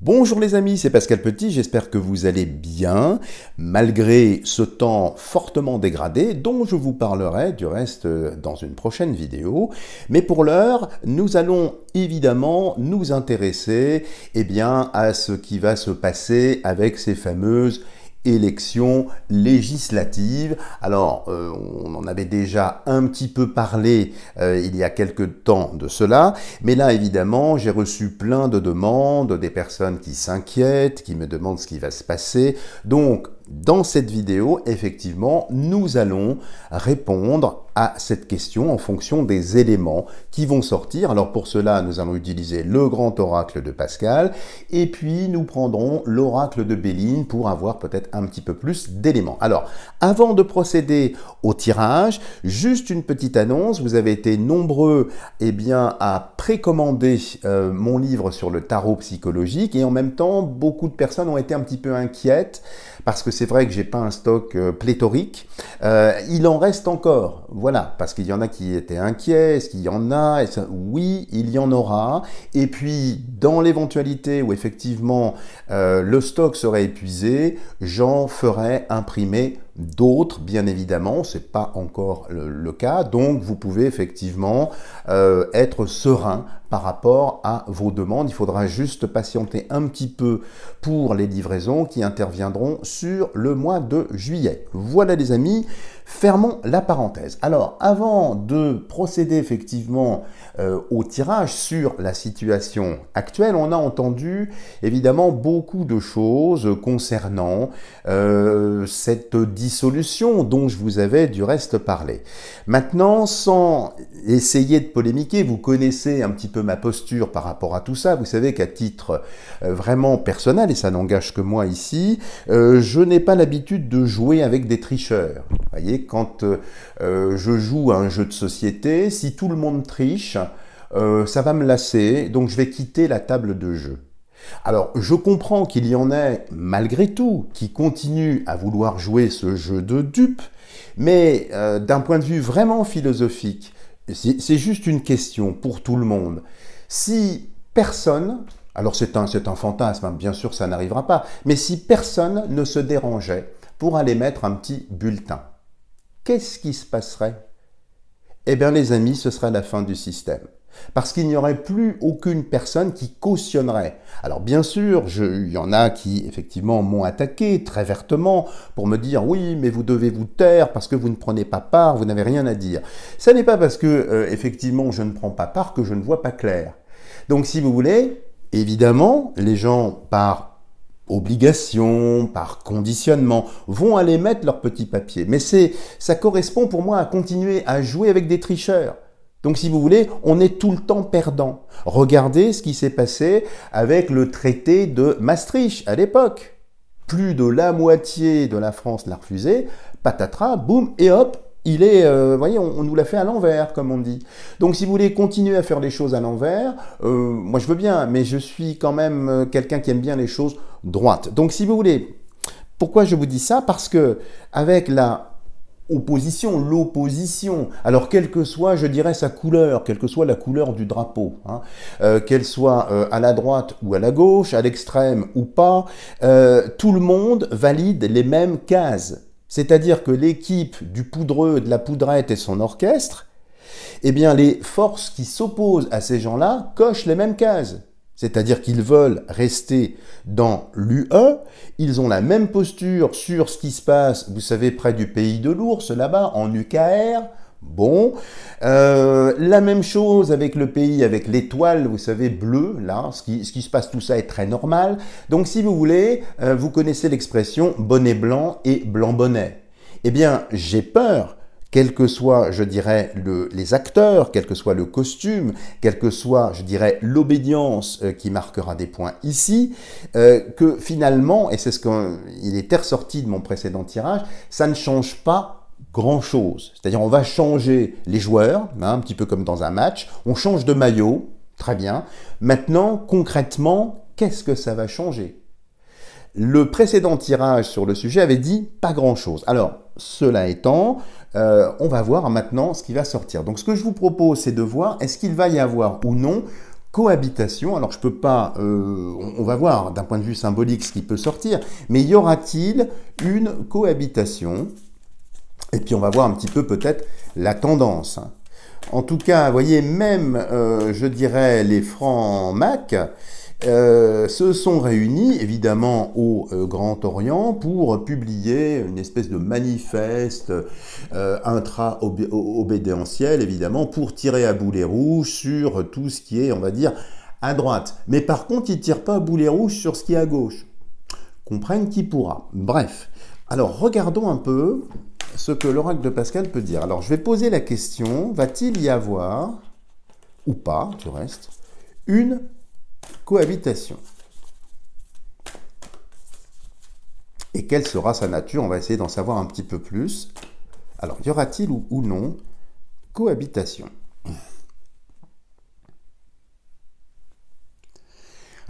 Bonjour les amis, c'est Pascal Petit, j'espère que vous allez bien, malgré ce temps fortement dégradé dont je vous parlerai du reste dans une prochaine vidéo. Mais pour l'heure, nous allons évidemment nous intéresser à ce qui va se passer avec ces fameuses élections législatives. Alors, on en avait déjà un petit peu parlé il y a quelques temps de cela, mais là, évidemment, j'ai reçu plein de demandes, des personnes qui s'inquiètent, qui me demandent ce qui va se passer. Donc, dans cette vidéo, effectivement, nous allons répondre à cette question en fonction des éléments qui vont sortir. Alors pour cela, nous allons utiliser le grand oracle de Pascal et puis nous prendrons l'oracle de Béline pour avoir peut-être un petit peu plus d'éléments. Alors, avant de procéder au tirage, juste une petite annonce. Vous avez été nombreux à précommander mon livre sur le tarot psychologique et en même temps, beaucoup de personnes ont été un petit peu inquiètes parce que c'est vrai que j'ai pas un stock pléthorique. Il en reste encore, voilà, parce qu'il y en a qui étaient inquiets, est-ce qu'il y en a? Oui, il y en aura. Et puis, dans l'éventualité où effectivement le stock serait épuisé, j'en ferai imprimer d'autres, bien évidemment, c'est pas encore le cas, donc vous pouvez effectivement être serein par rapport à vos demandes. Il faudra juste patienter un petit peu pour les livraisons qui interviendront sur le mois de juillet. Voilà les amis, fermons la parenthèse. Alors, avant de procéder effectivement au tirage sur la situation actuelle, on a entendu évidemment beaucoup de choses concernant cette dissolution dont je vous avais du reste parlé. Maintenant, sans essayer de polémiquer, vous connaissez un petit peu ma posture par rapport à tout ça. Vous savez qu'à titre vraiment personnel, et ça n'engage que moi ici, je n'ai pas l'habitude de jouer avec des tricheurs. Vous voyez, quand je joue à un jeu de société, si tout le monde triche, ça va me lasser, donc je vais quitter la table de jeu. Alors, je comprends qu'il y en ait, malgré tout, qui continuent à vouloir jouer ce jeu de dupes, mais d'un point de vue vraiment philosophique, c'est juste une question pour tout le monde. Si personne, alors c'est un fantasme, hein, bien sûr ça n'arrivera pas, mais si personne ne se dérangeait pour aller mettre un petit bulletin, qu'est-ce qui se passerait? Eh bien les amis, ce serait la fin du système. Parce qu'il n'y aurait plus aucune personne qui cautionnerait. Alors bien sûr, il y en a qui effectivement m'ont attaqué très vertement pour me dire « oui, mais vous devez vous taire parce que vous ne prenez pas part, vous n'avez rien à dire ». Ce n'est pas parce que effectivement je ne prends pas part que je ne vois pas clair. Donc si vous voulez, évidemment, les gens par obligation, par conditionnement, vont aller mettre leur petit papier. Mais ça correspond pour moi à continuer à jouer avec des tricheurs. Donc, si vous voulez, on est tout le temps perdant. Regardez ce qui s'est passé avec le traité de Maastricht à l'époque. Plus de la moitié de la France l'a refusé, patatras, boum, et hop, il est, voyez, on nous l'a fait à l'envers, comme on dit. Donc, si vous voulez continuer à faire les choses à l'envers, moi je veux bien, mais je suis quand même quelqu'un qui aime bien les choses droites. Donc, si vous voulez, pourquoi je vous dis ça? Parce que avec l'opposition, alors quelle que soit, je dirais, sa couleur, quelle que soit la couleur du drapeau, hein, qu'elle soit à la droite ou à la gauche, à l'extrême ou pas, tout le monde valide les mêmes cases. C'est-à-dire que l'équipe du poudreux, de la poudrette et son orchestre, eh bien les forces qui s'opposent à ces gens-là cochent les mêmes cases. C'est-à-dire qu'ils veulent rester dans l'UE, ils ont la même posture sur ce qui se passe, vous savez, près du pays de l'ours, là-bas, en UKR. Bon, la même chose avec le pays, avec l'étoile, vous savez, bleue, là, ce qui se passe, tout ça est très normal. Donc, si vous voulez, vous connaissez l'expression « bonnet blanc » et « blanc bonnet ». Eh bien, j'ai peur, quels que soient, je dirais, les acteurs, quel que soit le costume, quelle que soit, je dirais, l'obédience qui marquera des points ici, que finalement, et c'est ce qu'il était ressorti de mon précédent tirage, ça ne change pas grand-chose. C'est-à-dire, on va changer les joueurs, hein, un petit peu comme dans un match, on change de maillot, très bien. Maintenant, concrètement, qu'est-ce que ça va changer? Le précédent tirage sur le sujet avait dit pas grand-chose. Alors, cela étant, on va voir maintenant ce qui va sortir. Donc, ce que je vous propose, c'est de voir est-ce qu'il va y avoir ou non cohabitation. Alors je peux pas, on va voir d'un point de vue symbolique ce qui peut sortir, mais y aura-t-il une cohabitation? Et puis on va voir un petit peu peut-être la tendance. En tout cas, vous voyez, même, je dirais, les Francs-Macs se sont réunis, évidemment, au Grand Orient pour publier une espèce de manifeste intra-obédéentiel, évidemment, pour tirer à boulet rouge sur tout ce qui est, on va dire, à droite. Mais par contre, ils ne tirent pas à boulet rouge sur ce qui est à gauche. Comprenne qui pourra. Bref. Alors, regardons un peu ce que l'oracle de Pascal peut dire. Alors, je vais poser la question, va-t-il y avoir, ou pas, du reste, une cohabitation? Et quelle sera sa nature? On va essayer d'en savoir un petit peu plus. Alors, y aura-t-il ou non cohabitation?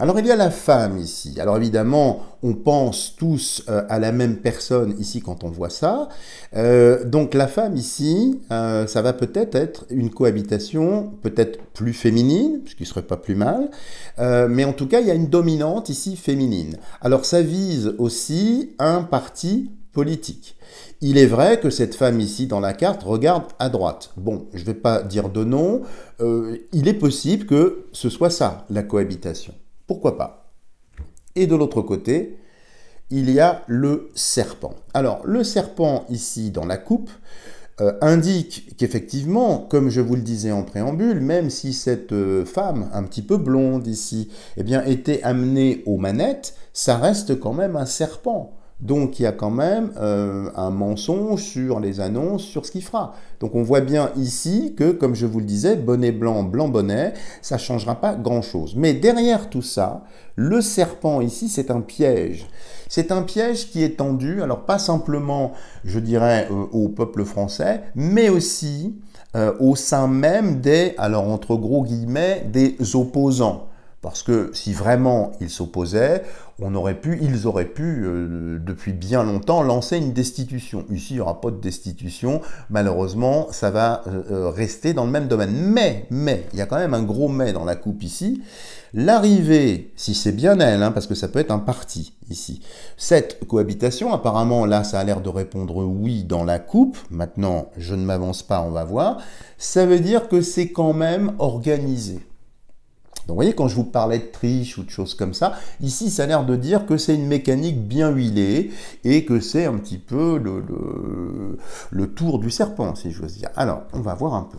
Alors, il y a la femme ici. Alors, évidemment, on pense tous à la même personne ici quand on voit ça. Donc, la femme ici, ça va peut-être être une cohabitation peut-être plus féminine, ce qui ne serait pas plus mal. Mais en tout cas, il y a une dominante ici féminine. Alors, ça vise aussi un parti politique. Il est vrai que cette femme ici dans la carte regarde à droite. Bon, je ne vais pas dire de nom. Il est possible que ce soit ça, la cohabitation. Pourquoi pas? Et de l'autre côté, il y a le serpent. Alors, le serpent ici dans la coupe indique qu'effectivement, comme je vous le disais en préambule, même si cette femme, un petit peu blonde ici, eh bien, était amenée aux manettes, ça reste quand même un serpent. Donc, il y a quand même un mensonge sur les annonces, sur ce qu'il fera. Donc, on voit bien ici que, comme je vous le disais, bonnet blanc, blanc bonnet, ça ne changera pas grand-chose. Mais derrière tout ça, le serpent ici, c'est un piège. C'est un piège qui est tendu, alors pas simplement, je dirais, au peuple français, mais aussi au sein même des, alors entre gros guillemets, des opposants. Parce que si vraiment ils s'opposaient, ils auraient pu, depuis bien longtemps, lancer une destitution. Ici, il n'y aura pas de destitution. Malheureusement, ça va rester dans le même domaine. Mais, il y a quand même un gros mais dans la coupe ici. L'arrivée, si c'est bien elle, hein, parce que ça peut être un parti ici, cette cohabitation, apparemment, là, ça a l'air de répondre oui dans la coupe. Maintenant, je ne m'avance pas, on va voir. Ça veut dire que c'est quand même organisé. Donc, vous voyez, quand je vous parlais de triche ou de choses comme ça, ici, ça a l'air de dire que c'est une mécanique bien huilée et que c'est un petit peu le tour du serpent, si j'ose dire. Alors, on va voir un peu.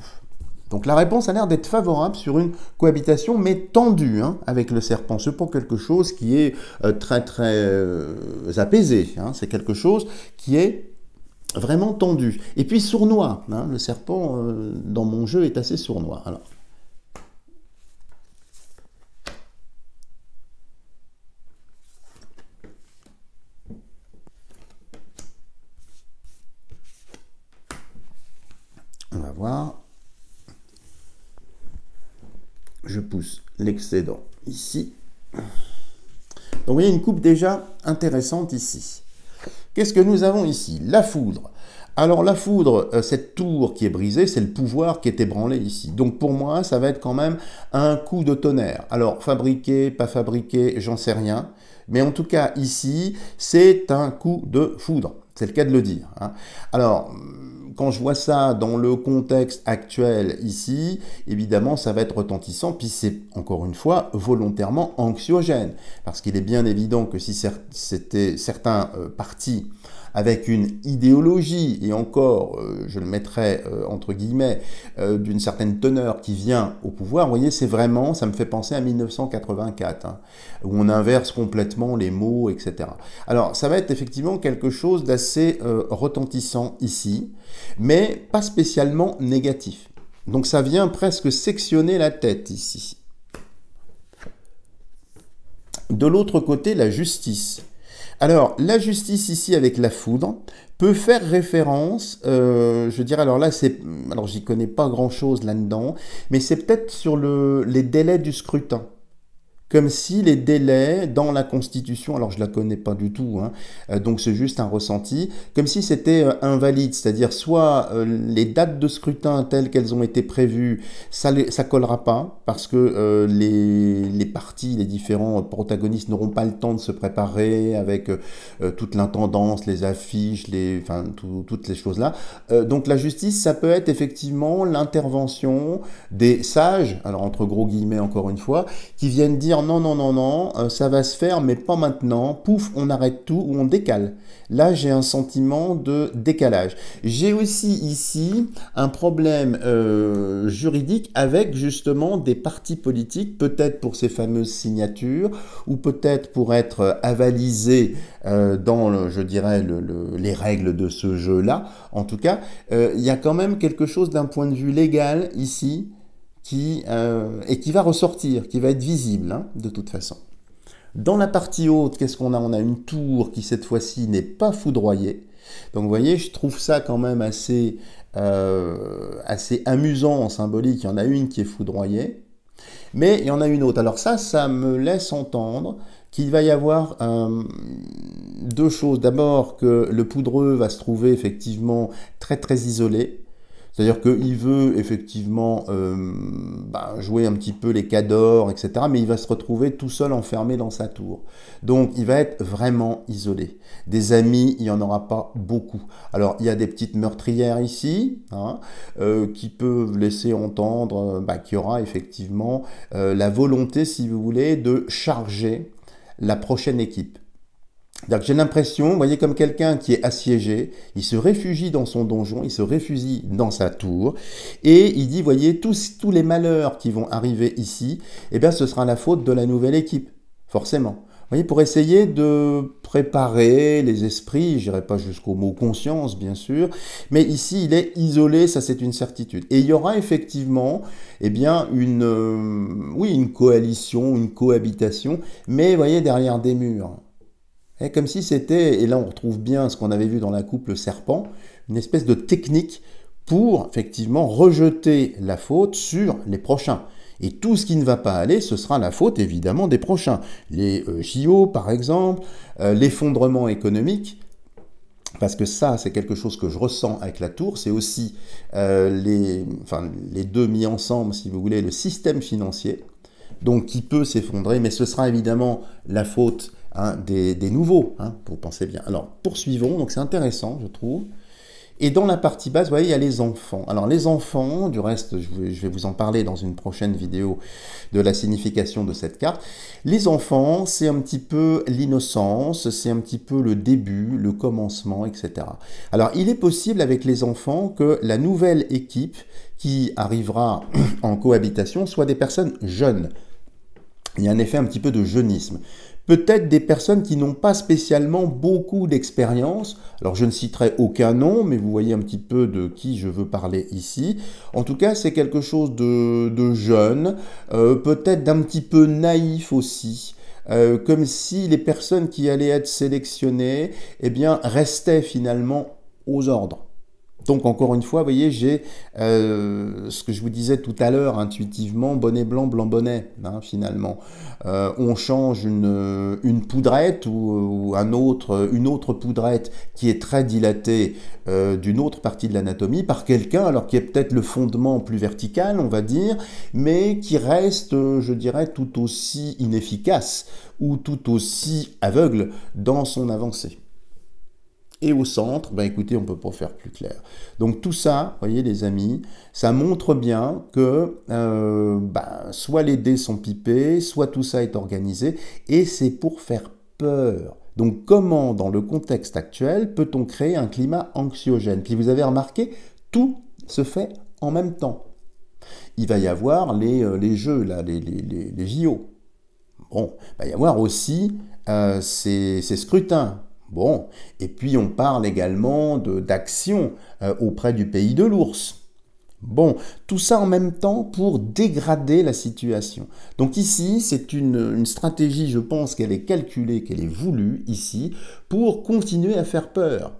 Donc, la réponse a l'air d'être favorable sur une cohabitation, mais tendue hein, avec le serpent. C'est pas quelque chose qui est très apaisé. Hein. C'est quelque chose qui est vraiment tendu. Et puis, sournois. Hein. Le serpent, dans mon jeu, est assez sournois. Alors, on va voir. Je pousse l'excédent ici. Donc, vous voyez une coupe déjà intéressante ici. Qu'est-ce que nous avons ici? La foudre. Alors, la foudre, cette tour qui est brisée, c'est le pouvoir qui est ébranlé ici. Donc, pour moi, ça va être quand même un coup de tonnerre. Alors, fabriqué, pas fabriqué, j'en sais rien. Mais en tout cas, ici, c'est un coup de foudre. C'est le cas de le dire. Hein. Alors, quand je vois ça dans le contexte actuel ici, évidemment, ça va être retentissant, puis c'est, encore une fois, volontairement anxiogène. Parce qu'il est bien évident que si c'était certains partis avec une idéologie, et encore, je le mettrais entre guillemets, d'une certaine teneur qui vient au pouvoir, vous voyez, c'est vraiment, ça me fait penser à 1984, hein, où on inverse complètement les mots, etc. Alors, ça va être effectivement quelque chose d'assez retentissant ici, mais pas spécialement négatif. Donc ça vient presque sectionner la tête ici. De l'autre côté, la justice. Alors, la justice ici avec la foudre peut faire référence, je dirais, alors là, alors j'y connais pas grand-chose là-dedans, mais c'est peut-être sur les délais du scrutin. comme si les délais dans la Constitution, alors je la connais pas du tout, hein, donc c'est juste un ressenti, comme si c'était invalide, c'est-à-dire soit les dates de scrutin telles qu'elles ont été prévues, ça collera pas, parce que les partis, les différents protagonistes n'auront pas le temps de se préparer avec toute l'intendance, les affiches, enfin, toutes les choses-là. Donc la justice, ça peut être effectivement l'intervention des sages, alors entre gros guillemets encore une fois, qui viennent dire non, non, non, non, ça va se faire, mais pas maintenant, pouf, on arrête tout ou on décale. Là, j'ai un sentiment de décalage. J'ai aussi ici un problème juridique avec justement des partis politiques, peut-être pour ces fameuses signatures, ou peut-être pour être avalisés dans, je dirais, les règles de ce jeu-là. En tout cas, il y a quand même quelque chose d'un point de vue légal ici qui va ressortir, qui va être visible, hein, de toute façon. Dans la partie haute, qu'est-ce qu'on a? On a une tour qui, cette fois-ci, n'est pas foudroyée. Donc, vous voyez, je trouve ça quand même assez amusant en symbolique. Il y en a une qui est foudroyée, mais il y en a une autre. Alors ça me laisse entendre qu'il va y avoir deux choses. D'abord, que le poudreux va se trouver effectivement très très isolé. C'est-à-dire qu'il veut effectivement jouer un petit peu les cadors, etc. Mais il va se retrouver tout seul enfermé dans sa tour. Donc il va être vraiment isolé. Des amis, il n'y en aura pas beaucoup. Alors il y a des petites meurtrières ici, hein, qui peuvent laisser entendre qu'il y aura effectivement la volonté, si vous voulez, de charger la prochaine équipe. J'ai l'impression, vous voyez, comme quelqu'un qui est assiégé, il se réfugie dans son donjon, il se réfugie dans sa tour, et il dit, voyez, tous les malheurs qui vont arriver ici, eh bien, ce sera la faute de la nouvelle équipe, forcément. Vous voyez, pour essayer de préparer les esprits, je n'irai pas jusqu'au mot conscience, bien sûr, mais ici, il est isolé, ça c'est une certitude. Et il y aura effectivement, eh bien, une coalition, une cohabitation, mais, vous voyez, derrière des murs. Et comme si c'était, et là on retrouve bien ce qu'on avait vu dans la coupe serpent, une espèce de technique pour effectivement rejeter la faute sur les prochains. Et tout ce qui ne va pas aller, ce sera la faute évidemment des prochains. Les JO par exemple, l'effondrement économique, parce que ça c'est quelque chose que je ressens avec la tour, c'est aussi les deux mis ensemble, si vous voulez, le système financier, donc qui peut s'effondrer, mais ce sera évidemment la faute des nouveaux, hein, vous pensez bien. Alors, poursuivons, donc c'est intéressant, je trouve. Et dans la partie basse, vous voyez, il y a les enfants. Alors, les enfants, du reste, je vais vous en parler dans une prochaine vidéo de la signification de cette carte. Les enfants, c'est un petit peu l'innocence, c'est un petit peu le début, le commencement, etc. Alors, il est possible avec les enfants que la nouvelle équipe qui arrivera en cohabitation soit des personnes jeunes. Il y a un effet un petit peu de jeunisme. Peut-être des personnes qui n'ont pas spécialement beaucoup d'expérience. Alors je ne citerai aucun nom, mais vous voyez un petit peu de qui je veux parler ici. En tout cas, c'est quelque chose de jeune, peut-être d'un petit peu naïf aussi. Comme si les personnes qui allaient être sélectionnées, eh bien, restaient finalement aux ordres. Donc encore une fois, vous voyez, j'ai ce que je vous disais tout à l'heure, intuitivement, bonnet blanc, blanc bonnet, hein, finalement. On change une poudrette ou une autre poudrette qui est très dilatée d'une autre partie de l'anatomie par quelqu'un, alors qui est peut-être le fondement plus vertical, on va dire, mais qui reste, je dirais, tout aussi inefficace ou tout aussi aveugle dans son avancée. Et au centre, écoutez, on ne peut pas faire plus clair. Donc tout ça, vous voyez les amis, ça montre bien que soit les dés sont pipés, soit tout ça est organisé, et c'est pour faire peur. Donc comment, dans le contexte actuel, peut-on créer un climat anxiogène? Puis vous avez remarqué, tout se fait en même temps. Il va y avoir les jeux, là, les JO. Bon, il va y avoir aussi ces scrutins. Bon, et puis on parle également d'action auprès du pays de l'ours. Bon, tout ça en même temps pour dégrader la situation. Donc ici, c'est une stratégie, je pense qu'elle est calculée, qu'elle est voulue ici, pour continuer à faire peur.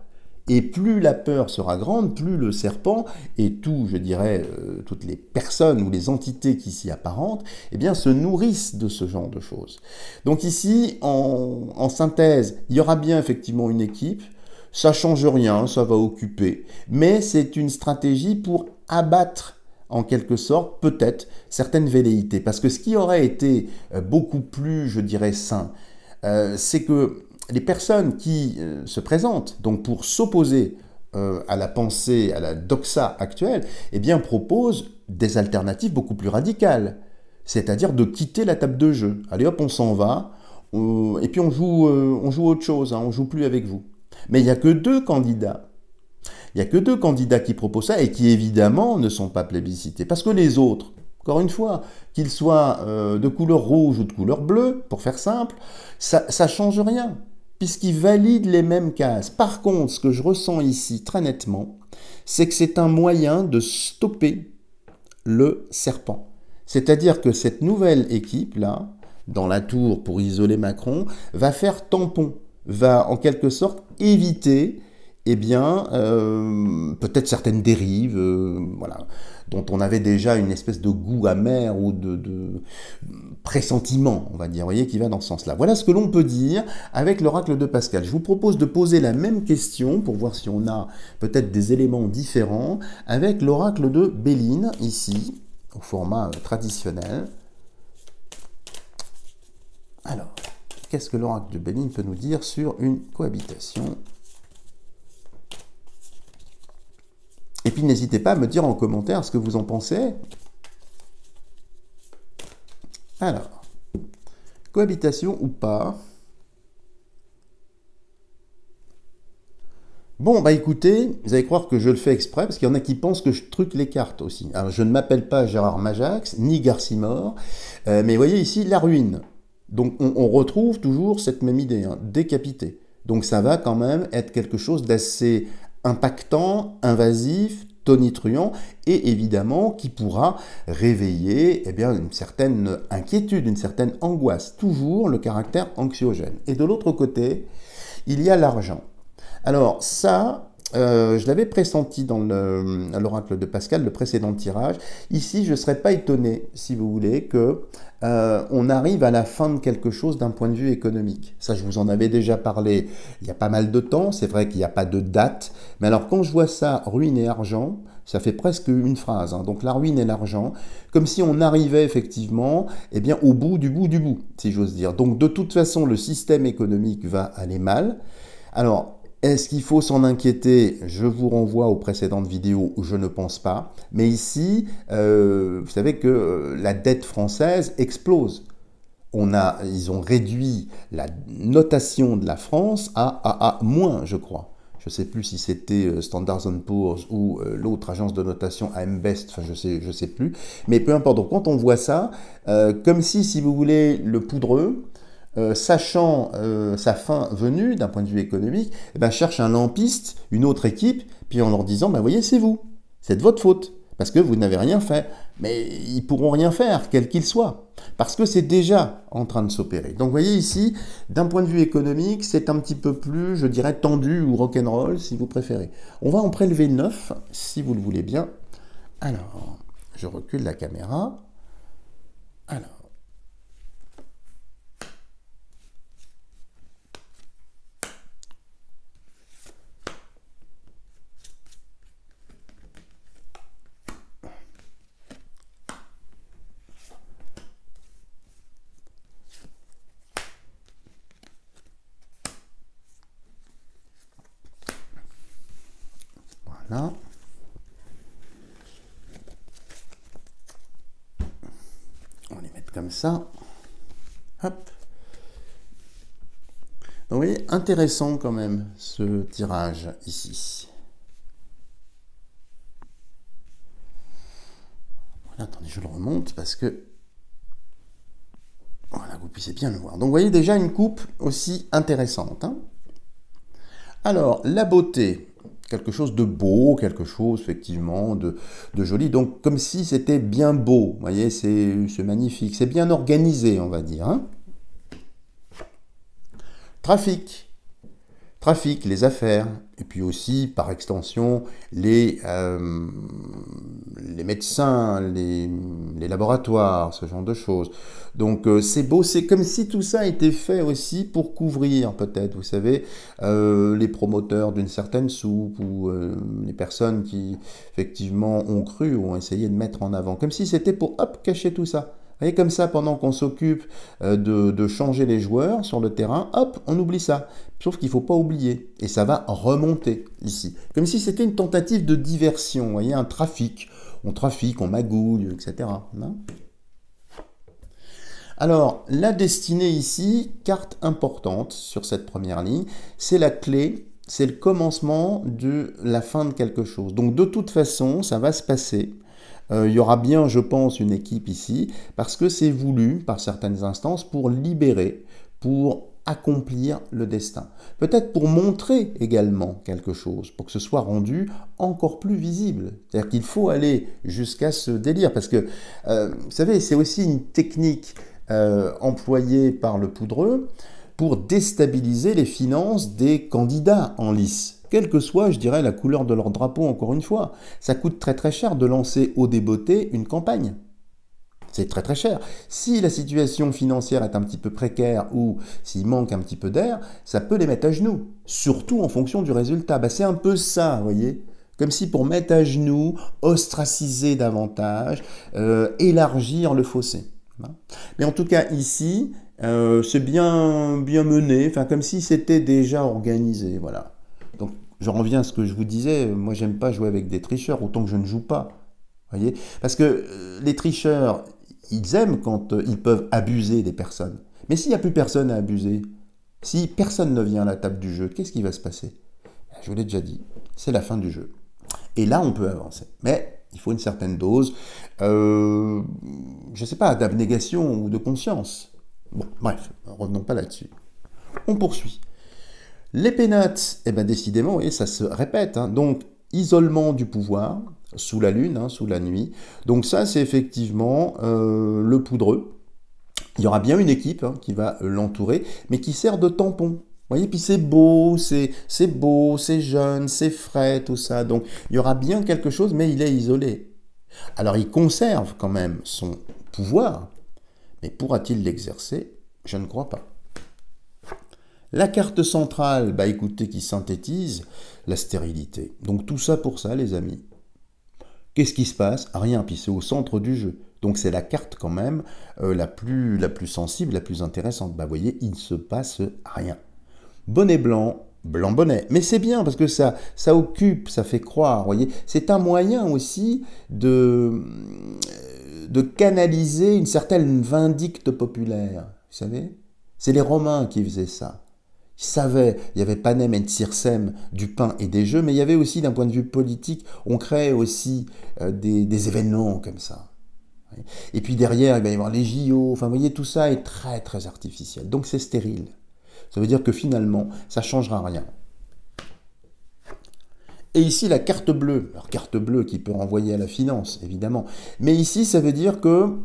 Et plus la peur sera grande, plus le serpent et tout, je dirais, toutes les personnes ou les entités qui s'y apparentent, eh bien, se nourrissent de ce genre de choses. Donc ici, en synthèse, il y aura bien effectivement une équipe, ça change rien, ça va occuper, mais c'est une stratégie pour abattre en quelque sorte, peut-être, certaines velléités. Parce que ce qui aurait été beaucoup plus, je dirais, sain, c'est que les personnes qui se présentent donc pour s'opposer à la pensée, à la doxa actuelle, eh bien proposent des alternatives beaucoup plus radicales. C'est-à-dire de quitter la table de jeu. Allez hop, on s'en va, et puis on joue autre chose, hein, on joue plus avec vous. Mais il n'y a que deux candidats. Il n'y a que deux candidats qui proposent ça et qui évidemment ne sont pas plébiscités. Parce que les autres, encore une fois, qu'ils soient de couleur rouge ou de couleur bleue, pour faire simple, ça ne change rien, puisqu'ils valident les mêmes cases. Par contre, ce que je ressens ici très nettement, c'est que c'est un moyen de stopper le serpent. C'est-à-dire que cette nouvelle équipe-là, dans la tour pour isoler Macron, va faire tampon, va en quelque sorte éviter eh bien, peut-être certaines dérives, voilà, dont on avait déjà une espèce de goût amer ou de pressentiment, on va dire, vous voyez, qui va dans ce sens-là. Voilà ce que l'on peut dire avec l'oracle de Pascal. Je vous propose de poser la même question pour voir si on a peut-être des éléments différents avec l'oracle de Béline, ici, au format traditionnel. Alors, qu'est-ce que l'oracle de Béline peut nous dire sur une cohabitation ? Et puis n'hésitez pas à me dire en commentaire ce que vous en pensez. Alors, cohabitation ou pas? Bon, bah écoutez, vous allez croire que je le fais exprès, parce qu'il y en a qui pensent que je truque les cartes aussi. Alors, je ne m'appelle pas Gérard Majax, ni Garcimore, mais vous voyez ici, la ruine. Donc, on retrouve toujours cette même idée, hein, décapité. Donc, ça va quand même être quelque chose d'assez impactant, invasif, tonitruant, et évidemment qui pourra réveiller eh bien, une certaine inquiétude, une certaine angoisse, toujours le caractère anxiogène. Et de l'autre côté, il y a l'argent. Alors ça, je l'avais pressenti dans l'oracle de Pascal, le précédent tirage. Ici, je ne serais pas étonné, si vous voulez, que on arrive à la fin de quelque chose d'un point de vue économique. Ça, je vous en avais déjà parlé il y a pas mal de temps. C'est vrai qu'il n'y a pas de date. Mais alors, quand je vois ça, ruine et argent, ça fait presque une phrase. Hein. Donc, la ruine et l'argent, comme si on arrivait effectivement eh bien, au bout du bout du bout, si j'ose dire. Donc, de toute façon, le système économique va aller mal. Alors, est-ce qu'il faut s'en inquiéter? Je vous renvoie aux précédentes vidéos où je ne pense pas. Mais ici, vous savez que la dette française explose. Ils ont réduit la notation de la France à AA-, je crois. Je ne sais plus si c'était Standard & Poor's ou l'autre agence de notation AM Best, enfin je sais plus. Mais peu importe, donc quand on voit ça, comme si vous voulez, le poudreux, sachant sa fin venue d'un point de vue économique, eh ben, cherche un lampiste, une autre équipe, puis en leur disant, ben, voyez, c'est vous, c'est de votre faute, parce que vous n'avez rien fait. Mais ils ne pourront rien faire, quel qu'il soit, parce que c'est déjà en train de s'opérer. Donc vous voyez ici, d'un point de vue économique, c'est un petit peu plus, je dirais, tendu ou rock'n'roll, si vous préférez. On va en prélever 9, si vous le voulez bien. Alors, je recule la caméra. Alors, voilà. On va les mettre comme ça. Hop. Donc vous voyez, intéressant quand même ce tirage ici. Voilà, attendez, je le remonte parce que voilà, vous puissiez bien le voir. Donc vous voyez déjà une coupe aussi intéressante. Hein. Alors, la beauté, quelque chose de beau, quelque chose effectivement de joli. Donc comme si c'était bien beau, vous voyez, c'est magnifique, c'est bien organisé, on va dire. Hein. Trafic. trafic, les affaires, et puis aussi, par extension, les médecins, les laboratoires, ce genre de choses. Donc c'est beau, c'est comme si tout ça était fait aussi pour couvrir peut-être, vous savez, les promoteurs d'une certaine soupe ou les personnes qui effectivement ont cru ou ont essayé de mettre en avant, comme si c'était pour hop, cacher tout ça. Vous voyez, comme ça, pendant qu'on s'occupe de changer les joueurs sur le terrain, hop, on oublie ça. Sauf qu'il ne faut pas oublier. Et ça va remonter ici. Comme si c'était une tentative de diversion. Vous voyez, un trafic. On trafique, on magouille, etc. Hein. Alors, la destinée ici, carte importante sur cette première ligne, c'est la clé, c'est le commencement de la fin de quelque chose. Donc, de toute façon, ça va se passer. Il y aura bien, je pense, une équipe ici, parce que c'est voulu par certaines instances pour libérer, pour accomplir le destin. Peut-être pour montrer également quelque chose, pour que ce soit rendu encore plus visible. C'est-à-dire qu'il faut aller jusqu'à ce délire, parce que, vous savez, c'est aussi une technique employée par le poudreux pour déstabiliser les finances des candidats en lice. Quelle que soit, je dirais, la couleur de leur drapeau, encore une fois. Ça coûte très très cher de lancer au débeauté une campagne. C'est très très cher. Si la situation financière est un petit peu précaire ou s'il manque un petit peu d'air, ça peut les mettre à genoux. Surtout en fonction du résultat. C'est un peu ça, vous voyez. Comme si pour mettre à genoux, ostraciser davantage, élargir le fossé. Mais en tout cas, ici, c'est bien mené, comme si c'était déjà organisé, voilà. Donc, je reviens à ce que je vous disais, moi j'aime pas jouer avec des tricheurs, autant que je ne joue pas, voyez. Parce que les tricheurs, ils aiment quand ils peuvent abuser des personnes. Mais s'il n'y a plus personne à abuser, si personne ne vient à la table du jeu, qu'est-ce qui va se passer? Je vous l'ai déjà dit, c'est la fin du jeu. Et là, on peut avancer. Mais il faut une certaine dose, je ne sais pas, d'abnégation ou de conscience. Bon, bref, revenons pas là-dessus. On poursuit. Les pénates, eh bien décidément, vous voyez, ça se répète. Hein. Donc, isolement du pouvoir, sous la lune, hein, sous la nuit. Donc ça, c'est effectivement le poudreux. Il y aura bien une équipe hein, qui va l'entourer, mais qui sert de tampon. Vous voyez, puis c'est beau, c'est jeune, c'est frais, tout ça. Donc, il y aura bien quelque chose, mais il est isolé. Alors, il conserve quand même son pouvoir, mais pourra-t-il l'exercer? Je ne crois pas. La carte centrale, bah écoutez, qui synthétise la stérilité. Donc tout ça pour ça, les amis. Qu'est-ce qui se passe? Rien, puis c'est au centre du jeu. Donc c'est la carte quand même la plus sensible, la plus intéressante. Bah vous voyez, il ne se passe rien. Bonnet blanc, blanc bonnet. Mais c'est bien parce que ça occupe, ça fait croire, vous voyez. C'est un moyen aussi de canaliser une certaine vindicte populaire, vous savez. C'est les Romains qui faisaient ça. Ils savaient, il y avait Panem et Circem, du pain et des jeux, mais il y avait aussi, d'un point de vue politique, on créait aussi des événements comme ça. Et puis derrière, il va y avoir les JO, enfin vous voyez, tout ça est très très artificiel. Donc c'est stérile. Ça veut dire que finalement, ça ne changera rien. Et ici, la carte bleue. Alors carte bleue qui peut renvoyer à la finance, évidemment. Mais ici, ça veut dire que,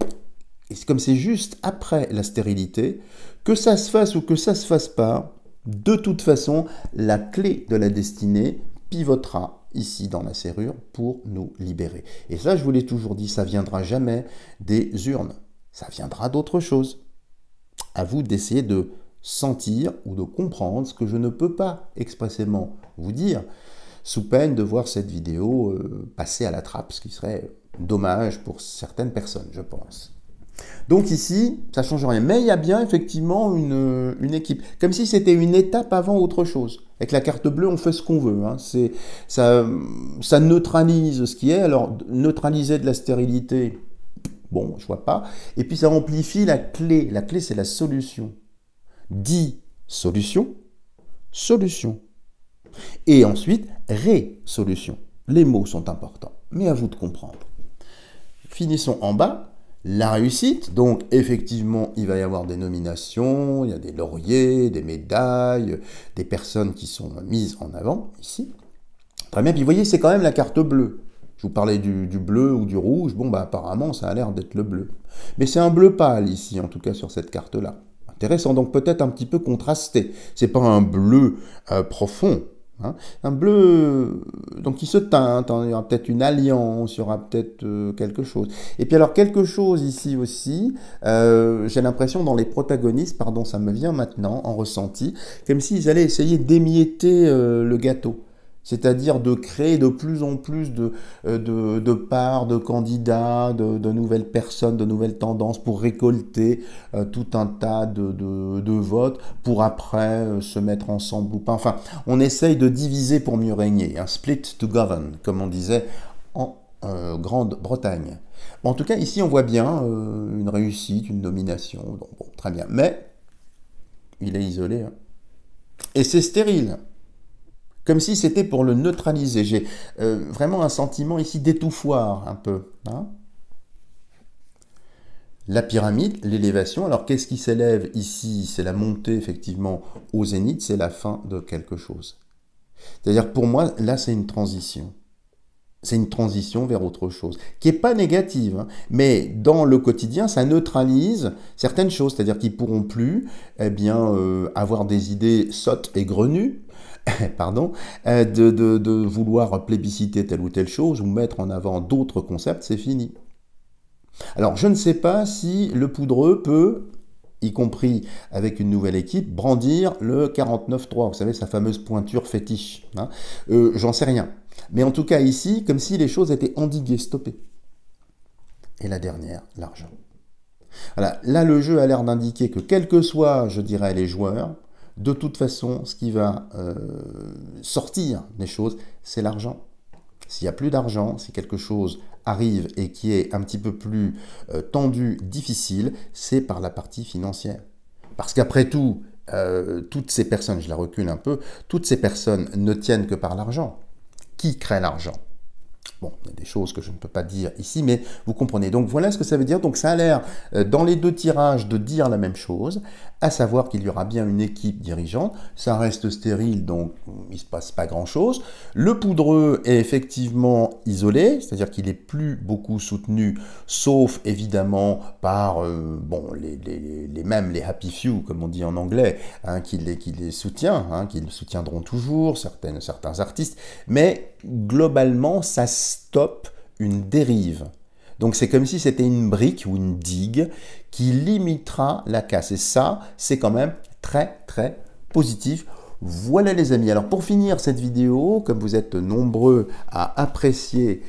comme c'est juste après la stérilité, que ça se fasse ou que ça ne se fasse pas, de toute façon, la clé de la destinée pivotera ici dans la serrure pour nous libérer. Et ça, je vous l'ai toujours dit, ça ne viendra jamais des urnes. Ça viendra d'autre chose. À vous d'essayer de sentir ou de comprendre ce que je ne peux pas expressément vous dire, sous peine de voir cette vidéo passer à la trappe, ce qui serait dommage pour certaines personnes, je pense. Donc ici, ça ne change rien. Mais il y a bien effectivement une équipe. Comme si c'était une étape avant autre chose. Avec la carte bleue, on fait ce qu'on veut. Hein. Ça neutralise ce qui est. Alors, neutraliser de la stérilité, bon, je vois pas. Et puis, ça amplifie la clé. La clé, c'est la solution. Dit solution, solution. Et ensuite, résolution. Les mots sont importants. Mais à vous de comprendre. Finissons en bas. La réussite, donc effectivement, il va y avoir des nominations, il y a des lauriers, des médailles, des personnes qui sont mises en avant, ici. Très bien, puis vous voyez, c'est quand même la carte bleue. Je vous parlais du bleu ou du rouge, bon, bah apparemment, ça a l'air d'être le bleu. Mais c'est un bleu pâle, ici, en tout cas sur cette carte-là. Intéressant, donc peut-être un petit peu contrasté. C'est pas un bleu profond, hein. Un bleu donc qui se teinte, hein. Il y aura peut-être une alliance, il y aura peut-être quelque chose. Et puis alors quelque chose ici aussi, j'ai l'impression dans les protagonistes, pardon, ça me vient maintenant en ressenti, comme s'ils allaient essayer d'émietter le gâteau. C'est-à-dire de créer de plus en plus de parts, de candidats, de nouvelles personnes, de nouvelles tendances pour récolter tout un tas de votes pour après se mettre ensemble ou pas. Enfin, on essaye de diviser pour mieux régner, un split to govern, comme on disait en Grande-Bretagne. Bon, en tout cas, ici, on voit bien une réussite, une domination. Donc, bon, très bien. Mais il est isolé, hein. Et c'est stérile. Comme si c'était pour le neutraliser. J'ai vraiment un sentiment ici d'étouffoir un peu, hein. La pyramide, l'élévation, alors qu'est-ce qui s'élève ici? C'est la montée effectivement au zénith, c'est la fin de quelque chose. C'est-à-dire pour moi, là c'est une transition. C'est une transition vers autre chose, qui n'est pas négative, hein, mais dans le quotidien, ça neutralise certaines choses, c'est-à-dire qu'ils ne pourront plus avoir des idées sottes et grenues, pardon, de vouloir plébisciter telle ou telle chose ou mettre en avant d'autres concepts, c'est fini. Alors, je ne sais pas si le poudreux peut, y compris avec une nouvelle équipe, brandir le 49.3, vous savez, sa fameuse pointure fétiche, hein. J'en sais rien. Mais en tout cas ici, comme si les choses étaient endiguées, stoppées. Et la dernière, l'argent. Voilà, là le jeu a l'air d'indiquer que quels que soient, je dirais, les joueurs, de toute façon, ce qui va sortir des choses, c'est l'argent. S'il n'y a plus d'argent, si quelque chose arrive et qui est un petit peu plus tendu, difficile, c'est par la partie financière. Parce qu'après tout, toutes ces personnes, je la recule un peu, toutes ces personnes ne tiennent que par l'argent. Qui crée l'argent? Bon, il y a des choses que je ne peux pas dire ici, mais vous comprenez. Donc voilà ce que ça veut dire. Donc ça a l'air, dans les deux tirages, de dire la même chose, à savoir qu'il y aura bien une équipe dirigeante. Ça reste stérile, donc il ne se passe pas grand-chose. Le poudreux est effectivement isolé, c'est-à-dire qu'il n'est plus beaucoup soutenu, sauf évidemment par les happy few, comme on dit en anglais, hein, qui les soutient, hein, qui le soutiendront toujours, certains artistes, mais globalement, ça stoppe une dérive. Donc c'est comme si c'était une brique ou une digue qui limitera la casse. Et ça, c'est quand même très très positif. Voilà les amis. Alors pour finir cette vidéo, comme vous êtes nombreux à apprécier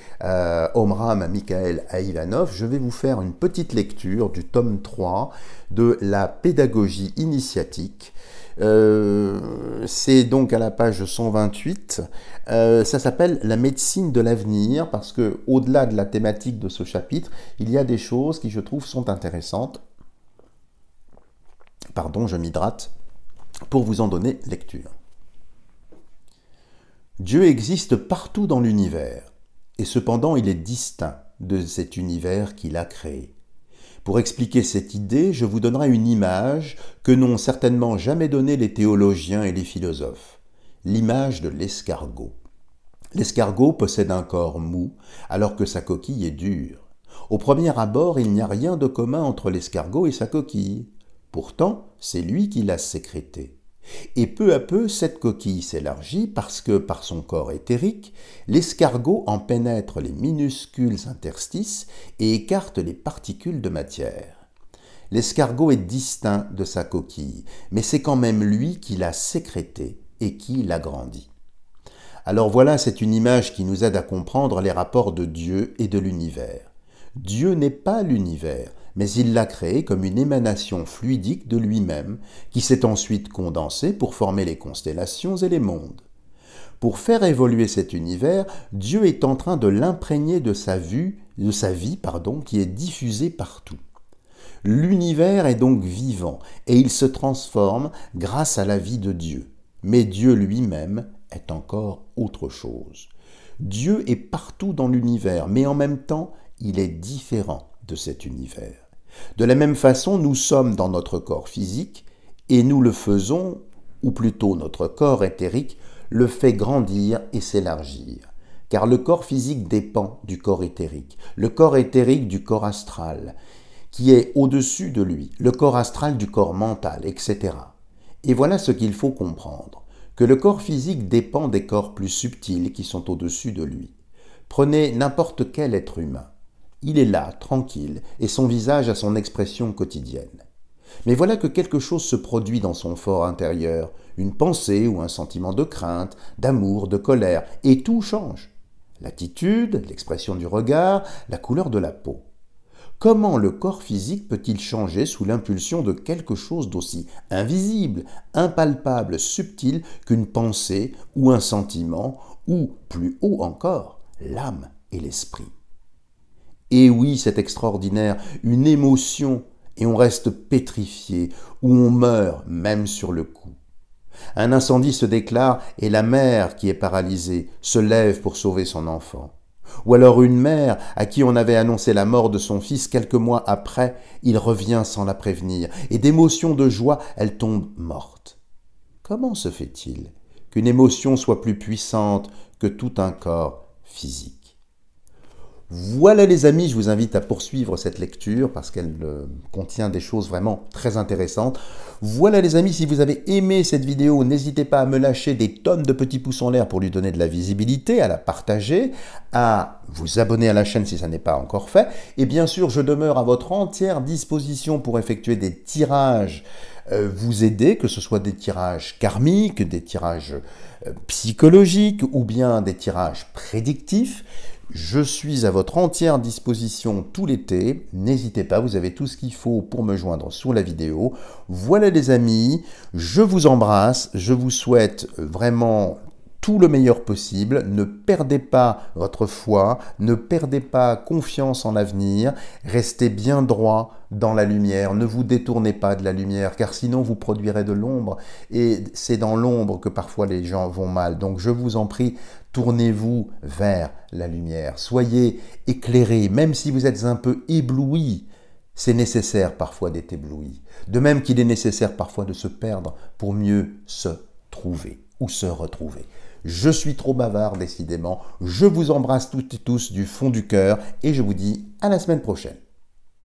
Omram Mikhaël Aïvanhov, je vais vous faire une petite lecture du tome 3 de la pédagogie initiatique. C'est donc à la page 128, ça s'appelle la médecine de l'avenir parce que au-delà de la thématique de ce chapitre, il y a des choses qui je trouve sont intéressantes. Pardon, je m'hydrate pour vous en donner lecture. Dieu existe partout dans l'univers et cependant il est distinct de cet univers qu'il a créé. Pour expliquer cette idée, je vous donnerai une image que n'ont certainement jamais donnée les théologiens et les philosophes, l'image de l'escargot. L'escargot possède un corps mou, alors que sa coquille est dure. Au premier abord, il n'y a rien de commun entre l'escargot et sa coquille. Pourtant, c'est lui qui l'a sécrétée. Et peu à peu, cette coquille s'élargit parce que, par son corps éthérique, l'escargot en pénètre les minuscules interstices et écarte les particules de matière. L'escargot est distinct de sa coquille, mais c'est quand même lui qui l'a sécrétée et qui l'agrandit. Alors voilà, c'est une image qui nous aide à comprendre les rapports de Dieu et de l'univers. Dieu n'est pas l'univers, mais il l'a créé comme une émanation fluidique de lui-même, qui s'est ensuite condensée pour former les constellations et les mondes. Pour faire évoluer cet univers, Dieu est en train de l'imprégner de sa vie, qui est diffusée partout. L'univers est donc vivant, et il se transforme grâce à la vie de Dieu. Mais Dieu lui-même est encore autre chose. Dieu est partout dans l'univers, mais en même temps, il est différent de cet univers. De la même façon, nous sommes dans notre corps physique et nous le faisons, ou plutôt notre corps éthérique, le fait grandir et s'élargir. Car le corps physique dépend du corps éthérique, le corps éthérique du corps astral, qui est au-dessus de lui, le corps astral du corps mental, etc. Et voilà ce qu'il faut comprendre, que le corps physique dépend des corps plus subtils qui sont au-dessus de lui. Prenez n'importe quel être humain. Il est là, tranquille, et son visage a son expression quotidienne. Mais voilà que quelque chose se produit dans son fort intérieur, une pensée ou un sentiment de crainte, d'amour, de colère, et tout change. L'attitude, l'expression du regard, la couleur de la peau. Comment le corps physique peut-il changer sous l'impulsion de quelque chose d'aussi invisible, impalpable, subtil qu'une pensée ou un sentiment, ou, plus haut encore, l'âme et l'esprit? Et oui, c'est extraordinaire, une émotion, et on reste pétrifié, ou on meurt même sur le coup. Un incendie se déclare et la mère, qui est paralysée, se lève pour sauver son enfant. Ou alors une mère à qui on avait annoncé la mort de son fils quelques mois après, il revient sans la prévenir, et d'émotion de joie, elle tombe morte. Comment se fait-il qu'une émotion soit plus puissante que tout un corps physique? Voilà les amis, je vous invite à poursuivre cette lecture parce qu'elle contient des choses vraiment très intéressantes. Voilà les amis, si vous avez aimé cette vidéo, n'hésitez pas à me lâcher des tonnes de petits pouces en l'air pour lui donner de la visibilité, à la partager, à vous abonner à la chaîne si ça n'est pas encore fait. Et bien sûr, je demeure à votre entière disposition pour effectuer des tirages, vous aider, que ce soit des tirages karmiques, des tirages psychologiques ou bien des tirages prédictifs. Je suis à votre entière disposition tout l'été, n'hésitez pas, vous avez tout ce qu'il faut pour me joindre sous la vidéo. Voilà les amis, je vous embrasse, je vous souhaite vraiment tout le meilleur possible, ne perdez pas votre foi, ne perdez pas confiance en l'avenir, restez bien droit dans la lumière, ne vous détournez pas de la lumière, car sinon vous produirez de l'ombre, et c'est dans l'ombre que parfois les gens vont mal. Donc je vous en prie, tournez-vous vers la lumière, soyez éclairés, même si vous êtes un peu ébloui, c'est nécessaire parfois d'être ébloui. De même qu'il est nécessaire parfois de se perdre pour mieux se trouver ou se retrouver. Je suis trop bavard décidément, je vous embrasse toutes et tous du fond du cœur et je vous dis à la semaine prochaine.